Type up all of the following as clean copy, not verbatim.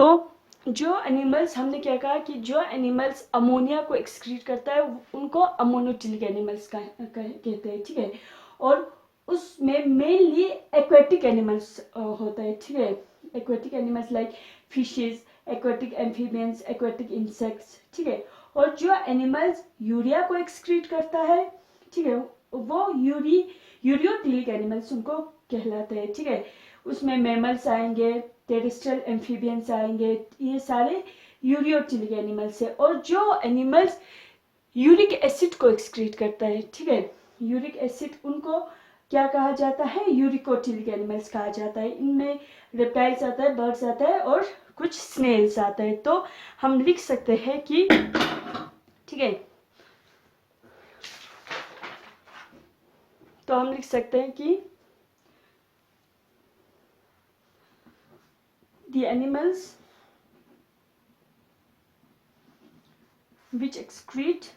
तो जो एनिमल्स, हमने क्या कहा कि जो एनिमल्स अमोनिया को एक्सक्रीट करता है उनको अमोनोटिलिक एनिमल्स कहते हैं, ठीक है। और उसमें मेनली एक्वेटिक एनिमल्स होता है, ठीक है। Aquatic animals like fishes, aquatic amphibians, aquatic insects, ठीक है। और जो एनिमल्स यूरिया को एक्सक्रीट करता है, ठीक है, वो यूरियोटिलिक एनिमल्स उनको कहलाते हैं, ठीक है। उसमें मैमल्स आएंगे, टेरेस्ट्रियल एम्फीबियंस आएंगे, ये सारे यूरियोटिलिक एनिमल्स है। और जो एनिमल्स यूरिक एसिड को एक्सक्रीट करता है, ठीक है, यूरिक एसिड, उनको क्या कहा जाता है, यूरिकोटिलिक एनिमल्स कहा जाता है। इनमें रेप्टाइल्स आता है, बर्ड्स आता है और कुछ स्नेल्स आता है। तो हम लिख सकते हैं कि, ठीक है, तो हम लिख सकते हैं कि the animals which excrete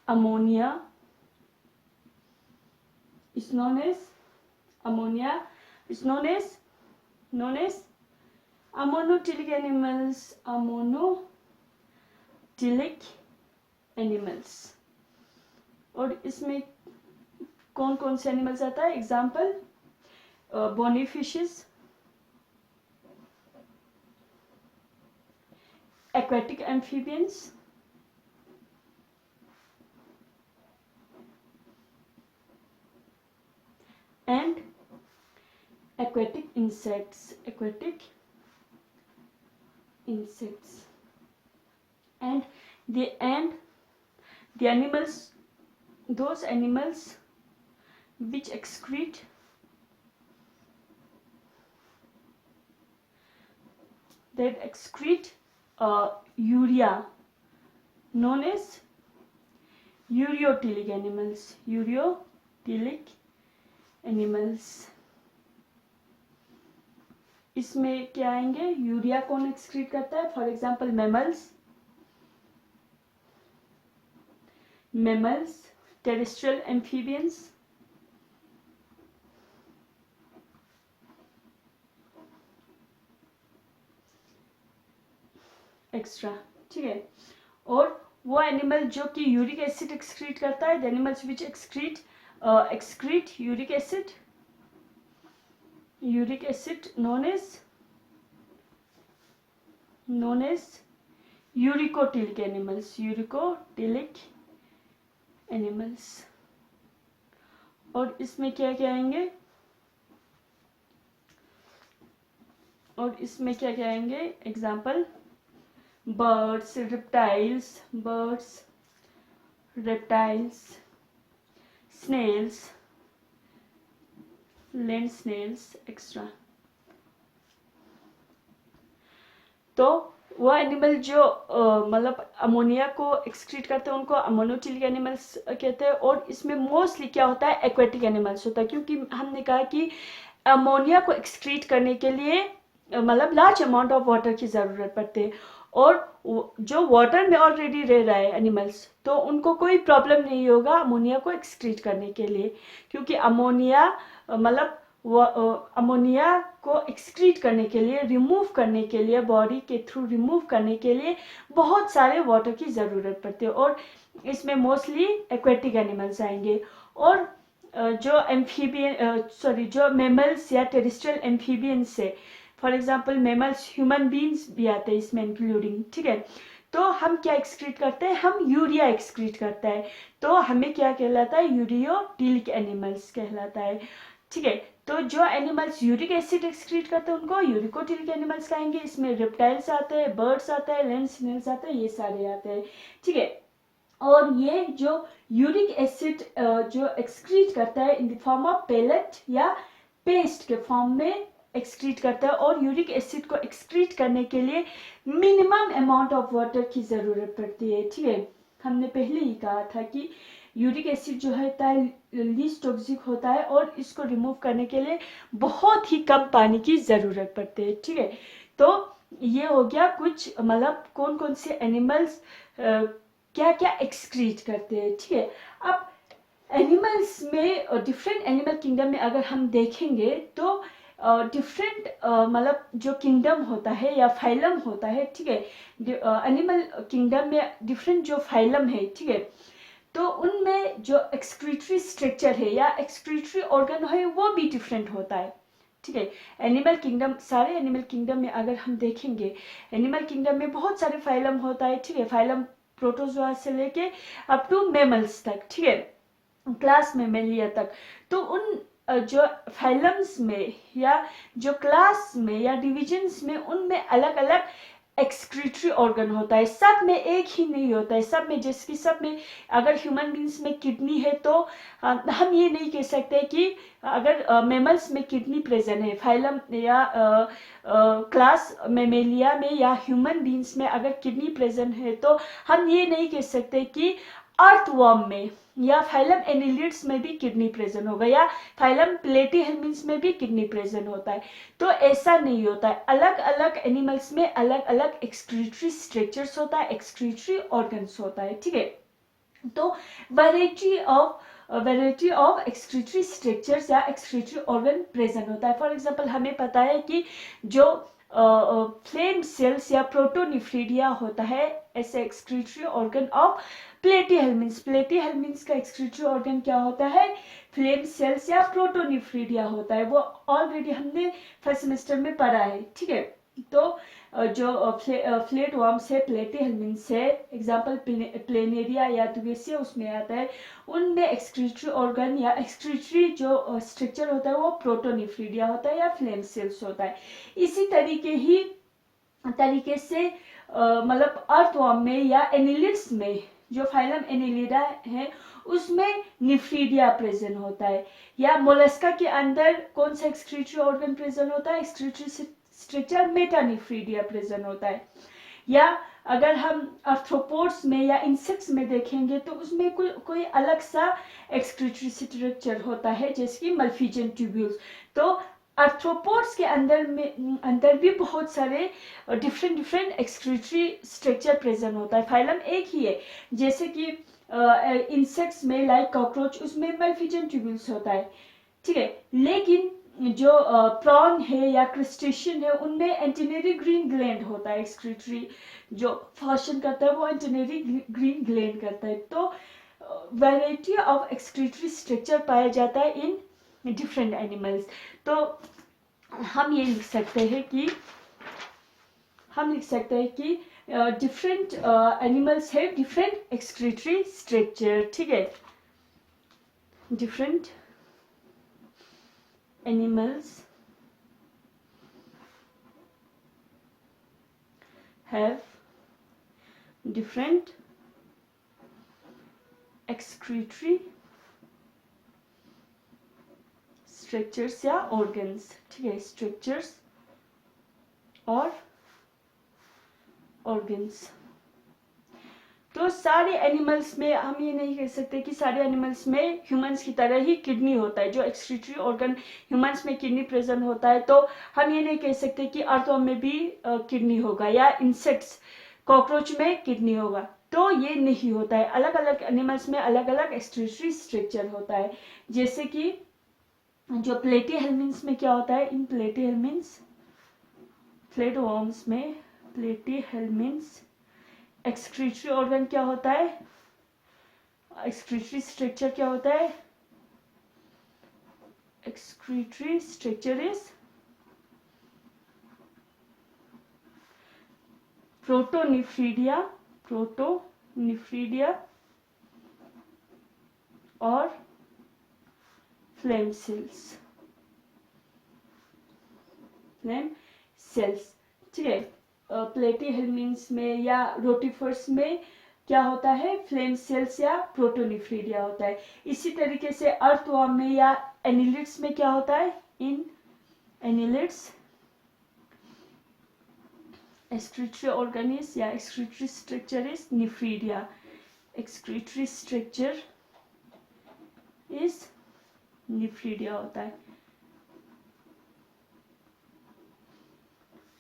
ammonia is known as ammoniotilic animals। और इसमें कौन कौन से एनिमल्स आता है? Example, bony fishes, aquatic amphibians, and aquatic insects, and the animals, those animals which excrete urea, known as ureotelic animals. इसमें क्या आएंगे? यूरिया कौन एक्सक्रीट करता है? For example mammals, terrestrial amphibians, extra, ठीक है। और वो एनिमल जो कि यूरिक एसिड एक्सक्रीट करता है, the animals which excrete uric acid known as uricotelic animals. और इसमें क्या क्या आएंगे? Example, birds, reptiles, snails, land snails, extra. तो वो एनिमल जो मतलब अमोनिया को एक्सक्रीट करते हैं उनको अमोनोटिलिक एनिमल्स कहते हैं। और इसमें मोस्टली क्या होता है? एक्वेटिक एनिमल्स होता है, क्योंकि हमने कहा कि अमोनिया को एक्सक्रीट करने के लिए मतलब लार्ज अमाउंट ऑफ वाटर की ज़रूरत पड़ती है। और जो वाटर में ऑलरेडी रह रहा है एनिमल्स, तो उनको कोई प्रॉब्लम नहीं होगा अमोनिया को एक्सक्रीट करने के लिए, क्योंकि अमोनिया मतलब अमोनिया को एक्सक्रीट करने के लिए, रिमूव करने के लिए, बॉडी के थ्रू रिमूव करने के लिए बहुत सारे वाटर की ज़रूरत पड़ती है। और इसमें मोस्टली एक्वेटिक एनिमल्स आएंगे। और जो मैमल्स या टेरेस्ट्रियल एम्फीबियंस है, for example mammals, human beings भी आते हैं इसमें इंक्लूडिंग, ठीक है। तो हम क्या एक्सक्रीट करते हैं? हम यूरिया एक्सक्रीट करता है, तो हमें क्या कहलाता है? यूरियोटिलिक एनिमल्स कहलाता है, ठीक है। तो जो एनिमल्स यूरिक एसिड एक्सक्रीट करते हैं उनको यूरिकोटिलिक एनिमल्स कहेंगे। इसमें रेप्टाइल्स आते हैं, बर्ड्स आते हैं, लैंड स्नेल्स आते हैं, ये सारे आते हैं, ठीक है। और ये जो यूरिक एसिड जो एक्सक्रीट करता है in the form of pellet या पेस्ट के फॉर्म में एक्सक्रीट करता है। और यूरिक एसिड को एक्सक्रीट करने के लिए मिनिमम अमाउंट ऑफ वाटर की ज़रूरत पड़ती है, ठीक है। हमने पहले ही कहा था कि यूरिक एसिड जो है लीस्ट टॉक्सिक होता है और इसको रिमूव करने के लिए बहुत ही कम पानी की ज़रूरत पड़ती है, ठीक है। तो ये हो गया कुछ, मतलब कौन कौन से एनिमल्स क्या क्या एक्सक्रीट करते हैं, ठीक है। अब एनिमल्स में डिफरेंट एनिमल किंगडम में अगर हम देखेंगे तो डिफरेंट मतलब जो किंगडम होता है या फाइलम होता है, ठीक है, एनिमल किंगडम में डिफरेंट जो फाइलम है, ठीक है, तो उनमें जो एक्सक्रीटरी स्ट्रक्चर है या एक्सक्रीटरी ऑर्गन है वो भी डिफरेंट होता है, ठीक है। एनिमल किंगडम, सारे एनिमल किंगडम में अगर हम देखेंगे, एनिमल किंगडम में बहुत सारे फाइलम होता है, ठीक है, फाइलम प्रोटोजोआ से लेके अप टू मैमल्स तक, ठीक है, क्लास मैमेलिया तक। तो उन जो फाइलम्स में या जो क्लास में या डिविजन्स में, उनमें अलग अलग एक्सक्रीटरी ऑर्गन होता है, सब में एक ही नहीं होता है। सब में, जैसे कि सब में अगर ह्यूमन बींग्स में किडनी है तो हम ये नहीं कह सकते कि अगर मेमल्स में किडनी प्रेजेंट है, फाइलम या क्लास मेमेलिया में या ह्यूमन बींग्स में अगर किडनी प्रेजेंट है तो हम ये नहीं कह सकते कि अर्थवर्म में या फाइलम एनिलिड्स में भी किडनी प्रेजेंट होगा या फाइलम प्लेटीहेल्मिन्स में भी किडनी प्रेजेंट होता है। तो ऐसा नहीं होता है, अलग अलग एनिमल्स में अलग अलग एक्सक्रीटरी स्ट्रक्चर्स होता है, एक्सक्रीटरी ऑर्गन्स होता है, ठीक है। तो वैरायटी ऑफ एक्सक्रीटरी स्ट्रक्चर्स या एक्सक्रीटरी ऑर्गन प्रेजेंट होता है। फॉर एग्जाम्पल हमें पता है कि जो फ्लेम सेल्स या प्रोटोनिफ्रीडिया होता है ऐसे एक्सक्रीटरी ऑर्गन ऑफ प्लेटीहेल्मिन्स। प्लेटीहेल्मिन्स का एक्सक्रीटरी ऑर्गन क्या होता है? फ्लेम सेल्स या प्रोटोनिफ्रीडिया होता है। वो ऑलरेडी हमने फर्स्ट सेमेस्टर में पढ़ा है, ठीक है। तो जो फ्लेट वर्म्स है, प्लेटीहेल्मिन्स है, एग्जाम्पल प्लेनेरिया या दुवेसिया उसमें आता है, उनमें एक्सक्रीटरी ऑर्गन या एक्सक्रीटरी जो स्ट्रक्चर होता है वो प्रोटोनिफ्रीडिया होता है या फ्लेम सेल्स होता है। इसी तरीके से मतलब अर्थवर्म में या एनिलिड्स में, जो फाइलम एनिलिडा है उसमें निफ्रीडिया प्रेजेंट होता है। या मोलस्का के अंदर कौन सा एक्सक्रीटरी ऑर्गन प्रेजेंट होता है? एक्सक्रीटरी स्ट्रक्चर मेटानिफ्रीडिया प्रेजेंट होता है। या अगर हम आर्थ्रोपोड्स में या इंसेक्ट्स में देखेंगे तो उसमें कोई अलग सा एक्सक्रीटरी स्ट्रक्चर होता है, जैसे कि मल्फिजन ट्यूब्यूल्स। तो आर्थ्रोपोड्स के अंदर भी बहुत सारे डिफरेंट एक्सक्रीटरी स्ट्रक्चर प्रेजेंट होता है। फाइलम एक ही है, जैसे कि इंसेक्ट्स में लाइक कॉकरोच, उसमें मल्फिजन ट्यूब्यूल्स होता है, ठीक है। लेकिन जो प्रॉन है या क्रिस्टेशियन है उनमें एंटेनरी ग्रीन ग्लैंड होता है। एक्सक्रीटरी जो फंक्शन करता है वो एंटेनरी ग्रीन ग्लैंड करता है। तो वैरायटी ऑफ एक्सक्रीटरी स्ट्रक्चर पाया जाता है इन डिफरेंट एनिमल्स। तो हम ये लिख सकते हैं कि डिफरेंट एनिमल्स है डिफरेंट एक्सक्रीटरी स्ट्रक्चर, ठीक है। Different animals have different excretory structures या organs, ठीक है, structures और organs। तो सारे एनिमल्स में हम ये नहीं कह सकते कि सारे एनिमल्स में ह्यूमंस की तरह ही किडनी होता है। जो एक्सक्रीटरी ऑर्गन ह्यूमंस में किडनी प्रेजेंट होता है, तो हम ये नहीं कह सकते कि अर्थवर्म में भी किडनी होगा या इंसेक्ट्स कॉकरोच में किडनी होगा। तो ये नहीं होता है। अलग अलग एनिमल्स में अलग अलग एक्सक्रीटरी स्ट्रक्चर होता है। जैसे कि जो प्लेटीहेल्मिन्स में क्या होता है, इन प्लेटीहेल्मिन्स, फ्लेटवर्म्स में प्लेटीहेल्मिन्स एक्सक्रीटरी ऑर्गन क्या होता है, एक्सक्रीटरी स्ट्रक्चर क्या होता है? एक्सक्रीटरी स्ट्रक्चर इज प्रोटोनिफ्रीडिया और फ्लेम सेल्स, ठीक है। प्लेटीहेल्मिन्स में या रोटिफर्स में क्या होता है? फ्लेम सेल्स या प्रोटोनिफ्रीडिया होता है। इसी तरीके से अर्थवर्म में या एनिलिड्स में क्या होता है? इन एनिलिड्स एक्सक्रीटरी ऑर्गेनिस या excretory structure is nephridia. Excretory structure is nephridia होता है,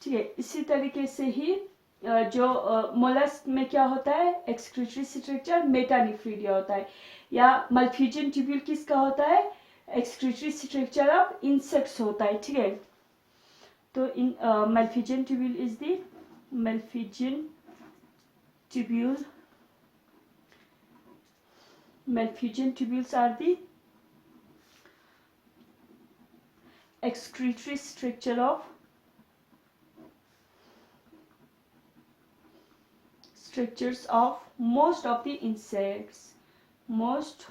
ठीक है। इसी तरीके से ही जो मोलस्क में क्या होता है? एक्सक्रीटरी स्ट्रक्चर मेटानिफ्रीडिया होता है। या मल्फिजन ट्यूब्यूल किसका होता है? एक्सक्रीटरी स्ट्रक्चर ऑफ इंसेक्ट्स होता है, ठीक है। तो इन Malpighian tubule is the Malpighian tubule. Malpighian tubules are the excretory structure of structures of most of the insects. Most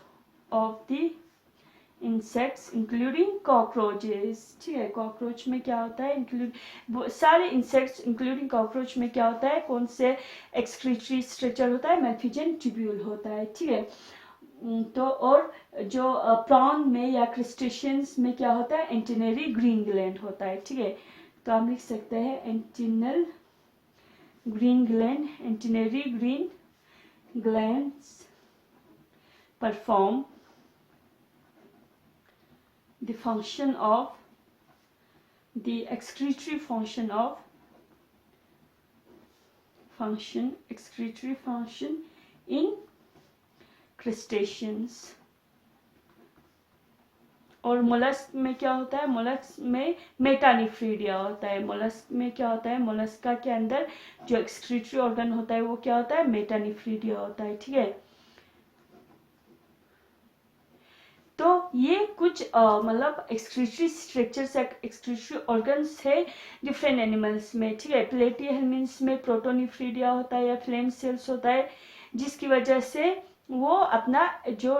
of the insects including cockroaches. ठीक है, कॉकरोच में क्या होता है, इंक्लूड सारे इंसेक्ट्स इंक्लूडिंग कॉकरोच में क्या होता है, कौन से एक्सक्रीटरी स्ट्रक्चर होता है, मैल्फिजियन ट्यूब्यूल होता है. ठीक है, तो और जो प्रॉन में या क्रिस्टेशियंस में क्या होता है, एंटिनरी ग्रीन ग्लैंड होता है. ठीक है, तो हम लिख सकते हैं antennal green gland. Antennary green glands perform the function of the excretory excretory function in crustaceans. और मोलस्क में क्या होता है, मोलस्क में मेटानिफ्रीडिया होता है. मोलस्क में क्या होता है, मोलस्का के अंदर जो एक्सक्रीटरी ऑर्गन होता है वो क्या होता है, मेटानिफ्रीडिया होता है. ठीक है, तो ये कुछ मतलब एक्सक्रीटरी स्ट्रक्चर्स एक्सक्रीटरी ऑर्गन्स है डिफरेंट एनिमल्स में. ठीक है, प्लेटिहेल्मिन्स में प्रोटोनिफ्रीडिया होता है या फ्लेम सेल्स होता है, जिसकी वजह से वो अपना जो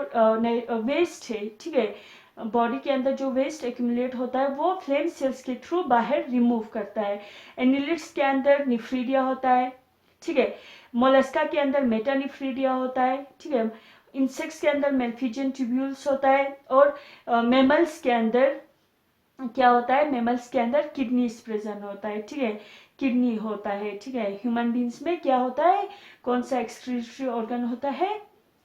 वेस्ट है, ठीक है, बॉडी के अंदर जो वेस्ट एक्यूमुलेट होता है वो फ्लेम सेल्स के थ्रू बाहर रिमूव करता है. एनिलिड्स के अंदर निफ्रीडिया होता है. ठीक है, मोलस्का के अंदर मेटानिफ्रीडिया होता है. ठीक है, इंसेक्ट्स के अंदर मेल्फिजियन ट्यूब्यूल्स होता है. और मेमल्स के अंदर क्या होता है, मेमल्स के अंदर किडनीज प्रेजेंट होता है. ठीक है, किडनी होता है. ठीक है, ह्यूमन बींग्स में क्या होता है, कौन सा एक्सक्रीटरी ऑर्गन होता है,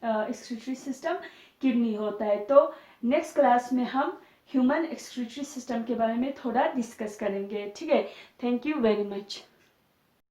एक्सक्रीटरी सिस्टम, किडनी होता है. तो नेक्स्ट क्लास में हम ह्यूमन एक्सक्रीटरी सिस्टम के बारे में थोड़ा डिस्कस करेंगे. ठीक है, थैंक यू वेरी मच.